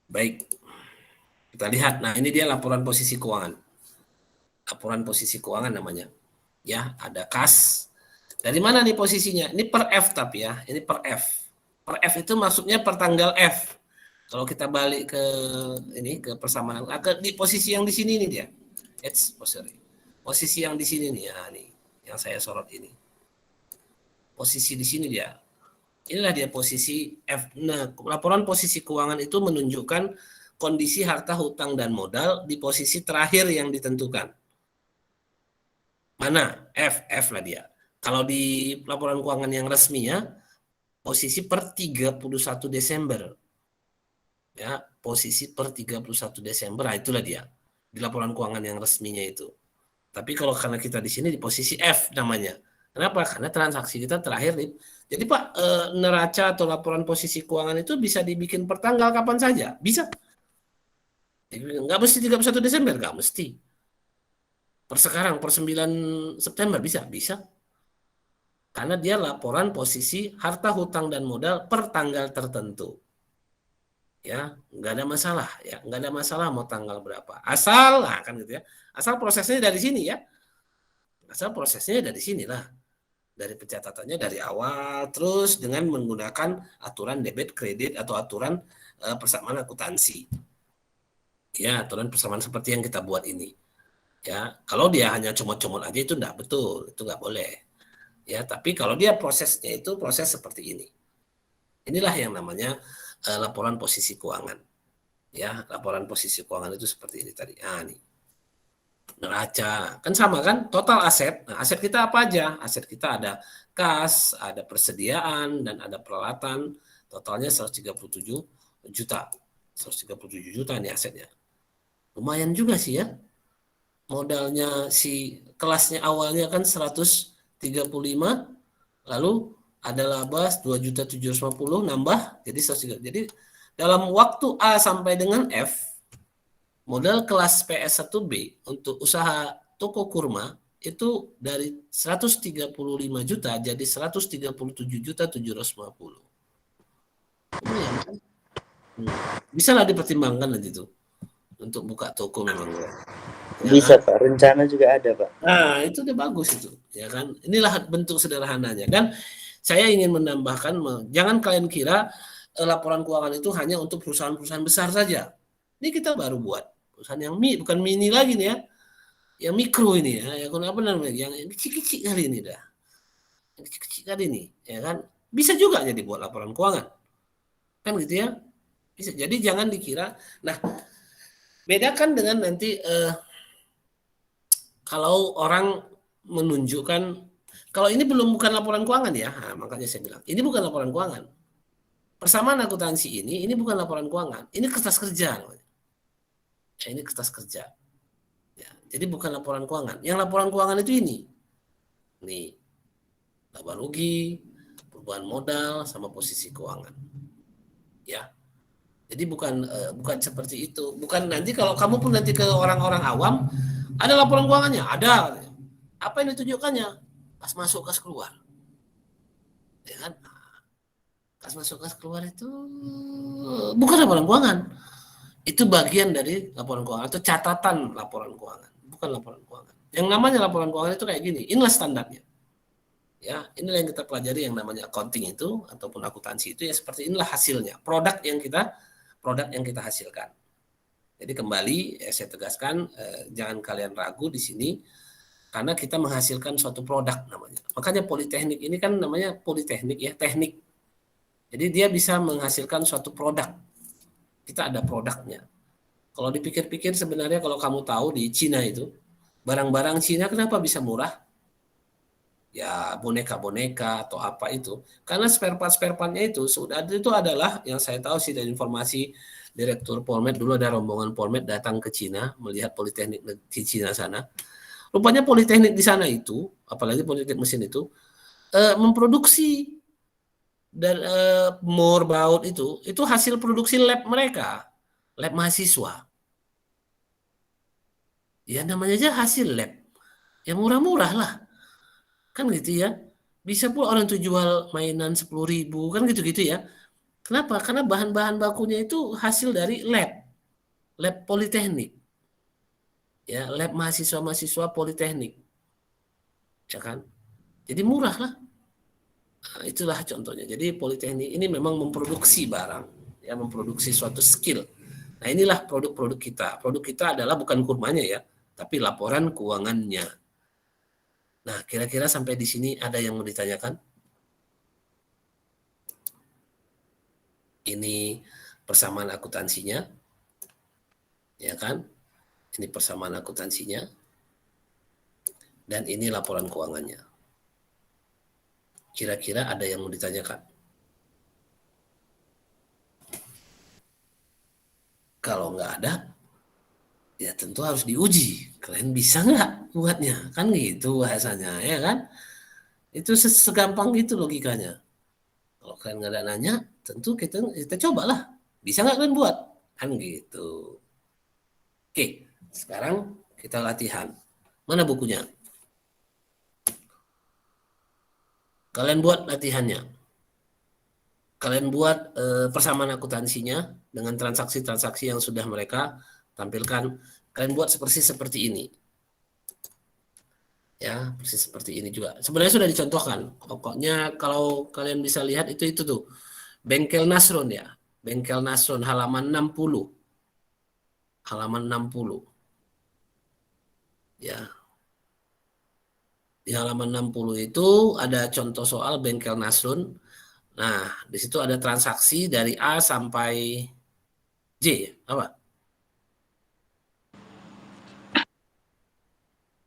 Baik, kita lihat. Nah, ini dia laporan posisi keuangan. Laporan posisi keuangan namanya. Ya, ada kas. Dari mana nih posisinya? Ini per F tapi ya, ini per F. Per F itu maksudnya per tanggal F. Kalau kita balik ke ini ke persamaan, di posisi yang di sini nih dia. Sorry. Posisi yang di sini nih, ya nih, yang saya sorot ini. Posisi di sini dia. Inilah dia posisi F. Nah, laporan posisi keuangan itu menunjukkan kondisi harta hutang dan modal di posisi terakhir yang ditentukan. Mana? F lah dia. Kalau di laporan keuangan yang resminya, posisi per 31 Desember. Ya, posisi per 31 Desember, nah itulah dia. Di laporan keuangan yang resminya itu. Tapi kalau karena kita di sini di posisi F namanya. Kenapa? Karena transaksi kita terakhir nih. Jadi Pak, neraca atau laporan posisi keuangan itu bisa dibikin per tanggal kapan saja? Bisa. Nggak mesti 31 Desember, nggak mesti. Per sekarang, per 9 September, bisa. Karena dia laporan posisi harta hutang dan modal per tanggal tertentu. Ya, nggak ada masalah ya, nggak ada masalah mau tanggal berapa. Asal, nah kan gitu ya. Asal prosesnya dari sini ya. Asal prosesnya dari sini lah. Dari pencatatannya dari awal, terus dengan menggunakan aturan debit kredit atau aturan persamaan akuntansi. Ya, aturan persamaan seperti yang kita buat ini. Ya, kalau dia hanya comot-comot aja itu enggak betul, itu enggak boleh. Ya, tapi kalau dia prosesnya itu proses seperti ini. Inilah yang namanya laporan posisi keuangan. Ya, laporan posisi keuangan itu seperti ini tadi. Ah, nih. Neraca, kan sama kan? Total aset. Nah, aset kita apa aja? Aset kita ada kas, ada persediaan, dan ada peralatan. Totalnya 137 juta. 137 juta nih asetnya. Lumayan juga sih ya. Modalnya si kelasnya awalnya kan 135, lalu ada laba 2.750 nambah jadi 103. Jadi dalam waktu A sampai dengan F, modal kelas PS1B untuk usaha toko kurma itu dari 135 juta jadi 137 juta 750. Lumayan kan? Bisa lah dipertimbangkan nanti tuh untuk buka toko memang ya. Bisa Pak, rencana juga ada Pak. Nah itu udah bagus itu, ya kan? Inilah bentuk sederhananya. Dan saya ingin menambahkan, jangan kalian kira laporan keuangan itu hanya untuk perusahaan-perusahaan besar saja. Ini kita baru buat perusahaan yang bukan mini lagi nih ya, yang mikro ini ya, yang apa namanya, yang kecil-kecil kali ini dah, yang kecil-kecil kali ini, ya kan? Bisa juga jadi buat laporan keuangan, kan gitu ya? Bisa. Jadi jangan dikira. Nah, bedakan dengan nanti kalau orang menunjukkan, kalau ini bukan laporan keuangan ya, nah, makanya saya bilang ini bukan laporan keuangan. Persamaan akuntansi ini bukan laporan keuangan, ini kertas kerja. Ya, ini kertas kerja. Ya, jadi bukan laporan keuangan. Yang laporan keuangan itu ini. Nih, laba rugi, perubahan modal, sama posisi keuangan. Ya. Jadi bukan seperti itu. Bukan nanti kalau kamu pun nanti ke orang-orang awam, ada laporan keuangannya? Ada. Apa yang ditunjukkannya? Kas masuk, kas keluar. Ya kan? Kas masuk, kas keluar itu bukan laporan keuangan. Itu bagian dari laporan keuangan atau catatan laporan keuangan, bukan laporan keuangan. Yang namanya laporan keuangan itu kayak gini, inilah standarnya. Ya, inilah yang kita pelajari yang namanya accounting itu ataupun akuntansi itu ya seperti inilah hasilnya, produk yang kita hasilkan. Jadi kembali saya tegaskan jangan kalian ragu di sini karena kita menghasilkan suatu produk namanya. Makanya politeknik ini kan namanya politeknik ya, teknik. Jadi dia bisa menghasilkan suatu produk. Kita ada produknya. Kalau dipikir-pikir sebenarnya kalau kamu tahu di Cina itu, barang-barang Cina kenapa bisa murah? Ya boneka-boneka atau apa itu. Karena spare part-nya itu sudah itu adalah yang saya tahu sih dari informasi Direktur Polmed, dulu ada rombongan Polmed datang ke Cina melihat politeknik di Cina sana. Rupanya politeknik di sana itu, apalagi politeknik mesin itu, memproduksi dan baut itu hasil produksi lab mereka, lab mahasiswa. Ya namanya aja hasil lab, ya murah-murah lah, kan gitu ya. Bisa pula orang tuh jual mainan 10.000 kan gitu-gitu ya. Kenapa? Karena bahan-bahan bakunya itu hasil dari lab politeknik, ya, lab mahasiswa-mahasiswa politeknik, ya kan? Jadi murah lah. Nah, itulah contohnya. Jadi politeknik ini memang memproduksi barang, ya, memproduksi suatu skill. Nah, inilah produk-produk kita. Produk kita adalah bukan kurmanya ya, tapi laporan keuangannya. Nah, kira-kira sampai di sini ada yang mau ditanyakan? Ini persamaan akuntansinya, ya kan? Ini persamaan akuntansinya, dan ini laporan keuangannya. Kira-kira ada yang mau ditanyakan? Kalau nggak ada, ya tentu harus diuji. Kalian bisa nggak buatnya? Kan gitu bahasanya, ya kan? Itu segampang gitu logikanya. Kalau kalian nggak ada nanya, tentu kita cobalah. Bisa nggak kalian buat? Kan gitu. Oke, sekarang kita latihan. Mana bukunya? Kalian buat latihannya. Kalian buat persamaan akuntansinya dengan transaksi-transaksi yang sudah mereka tampilkan. Kalian buat seperti ini. Ya, persis seperti ini juga. Sebenarnya sudah dicontohkan. Pokoknya kalau kalian bisa lihat itu tuh. Bengkel Nasrun ya. Bengkel Nasrun halaman 60. Halaman 60. Ya. Di halaman 60 itu ada contoh soal bengkel Nasrun. Nah, di situ ada transaksi dari A sampai J, apa?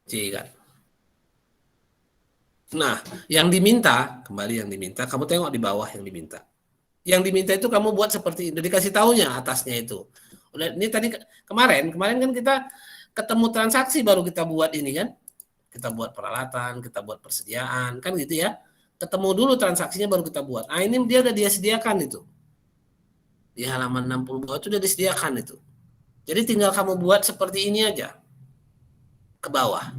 J kan. Nah, yang diminta, kembali yang diminta, kamu tengok di bawah yang diminta. Yang diminta itu kamu buat seperti ini, dikasih taunya atasnya itu. Udah, ini tadi kemarin kan kita ketemu transaksi baru kita buat ini kan. Kita buat peralatan, kita buat persediaan, kan gitu ya. Ketemu dulu transaksinya baru kita buat. Nah, ini dia sediakan itu. Di halaman 60 bawah itu udah disediakan itu. Jadi tinggal kamu buat seperti ini aja. Ke bawah.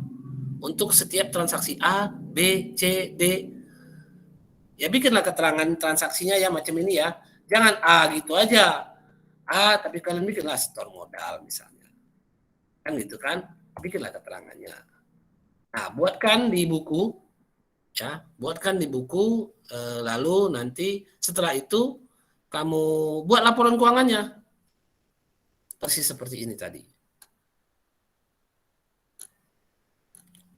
Untuk setiap transaksi A, B, C, D. Ya bikinlah keterangan transaksinya ya macam ini ya. Jangan A gitu aja. A tapi kalian bikinlah store modal misalnya. Kan gitu kan? Bikinlah keterangannya. Nah, buatkan di buku ya, buatkan di buku lalu nanti setelah itu kamu buat laporan keuangannya. Persis seperti ini tadi.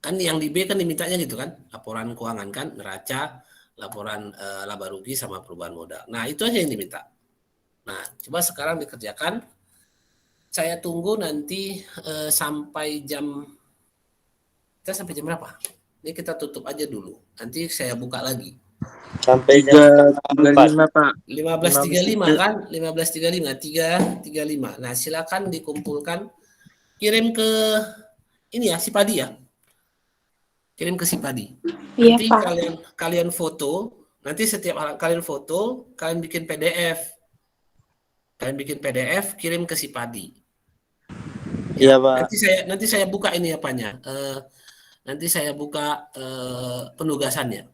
Kan yang di B kan dimintanya gitu kan, laporan keuangan kan, neraca, laporan laba rugi sama perubahan modal. Nah, itu aja yang diminta. Nah, coba sekarang dikerjakan. Saya tunggu nanti sampai jam berapa? Ini kita tutup aja dulu. Nanti saya buka lagi. Sampai jam 3.35 Pak. 15.35 kan? 15.35, 3.35. Nah, silakan dikumpulkan. Kirim ke ini ya, si Padi ya. Kirim ke si Padi. Iya, Nanti Pak. kalian foto, nanti setiap kalian foto, kalian bikin PDF. Kalian bikin PDF, kirim ke si Padi. Iya, Pak. Nanti saya buka ini apanya. Nanti saya buka penugasannya.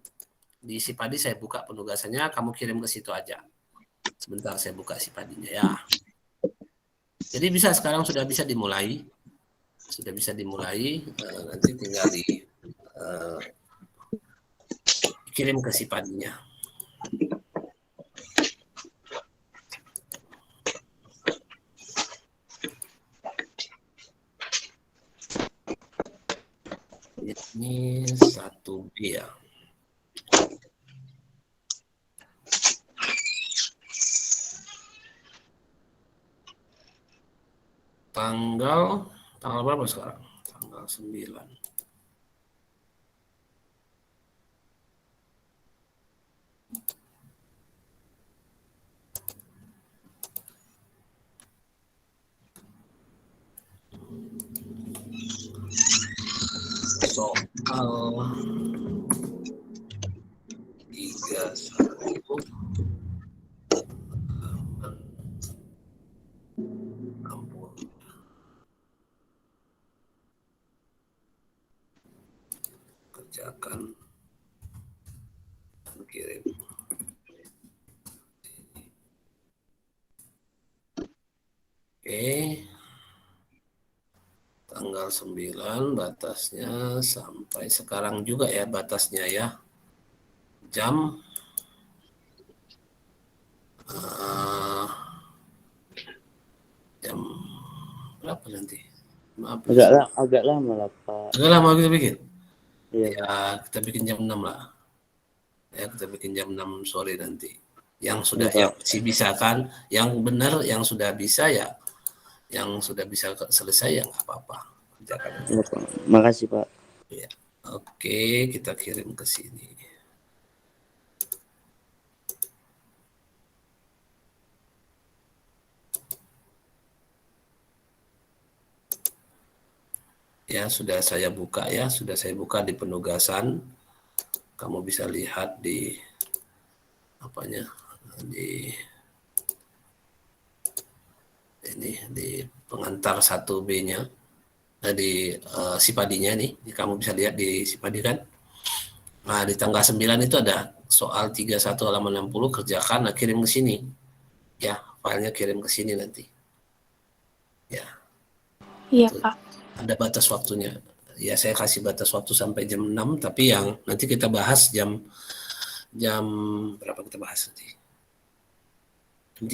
Di si Padi saya buka penugasannya, kamu kirim ke situ aja. Sebentar saya buka si Padinya ya. Jadi sekarang sudah bisa dimulai. Sudah bisa dimulai, nanti tinggal dikirim ke si Padinya. Ini 1B ya. Tanggal berapa sekarang? Tanggal 9. Soal 31 kerjakan dan kirim. Oke. Tanggal 9 batasnya sampai sekarang juga ya batasnya ya. Jam jam berapa nanti? Maaf. Agak lama lah, Pak. Agak lama kita bikin. Iya. Ya, kita bikin jam 6 lah. Ya, kita bikin jam 6 sore nanti. Yang sudah Iya, yang masih bisa kan, yang benar yang sudah bisa ya, yang sudah bisa selesai ya nggak apa-apa. Kerjakan. Iya, Pak. Makasih, Pak. Ya. Oke, kita kirim ke sini. Ya, sudah saya buka ya, sudah saya buka di penugasan. Kamu bisa lihat di apanya, di ini di pengantar 1B-nya, di Sipadinya nih, kamu bisa lihat di Sipadi kan. Nah, di tanggal 9 itu ada soal 31 halaman 60, kerjakan, nah, kirim ke sini. Ya, filenya kirim ke sini nanti. Ya. Iya, Tuh. Pak. Ada batas waktunya. Ya, saya kasih batas waktu sampai jam 6, tapi yang nanti kita bahas jam berapa kita bahas nanti? Jam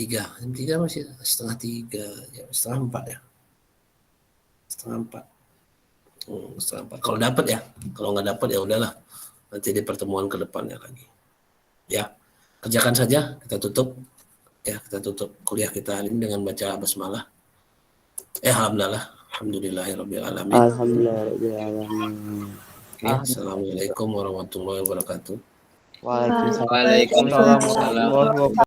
3 masih setengah 3, ya, setengah 4 ya. Setengah 4. Setengah 4. Kalau dapat ya, kalau nggak dapat ya udahlah. Nanti di pertemuan ke depannya lagi. Ya, kerjakan saja, kita tutup. Ya, kita tutup kuliah kita hari ini dengan baca basmalah. Alhamdulillah. Alhamdulillahirabbil alamin. Alhamdulillahirobbilalamin. Oke, assalamualaikum warahmatullahi wabarakatuh. Waalaikumsalam. Waalaikumsalam warahmatullahi wabarakatuh.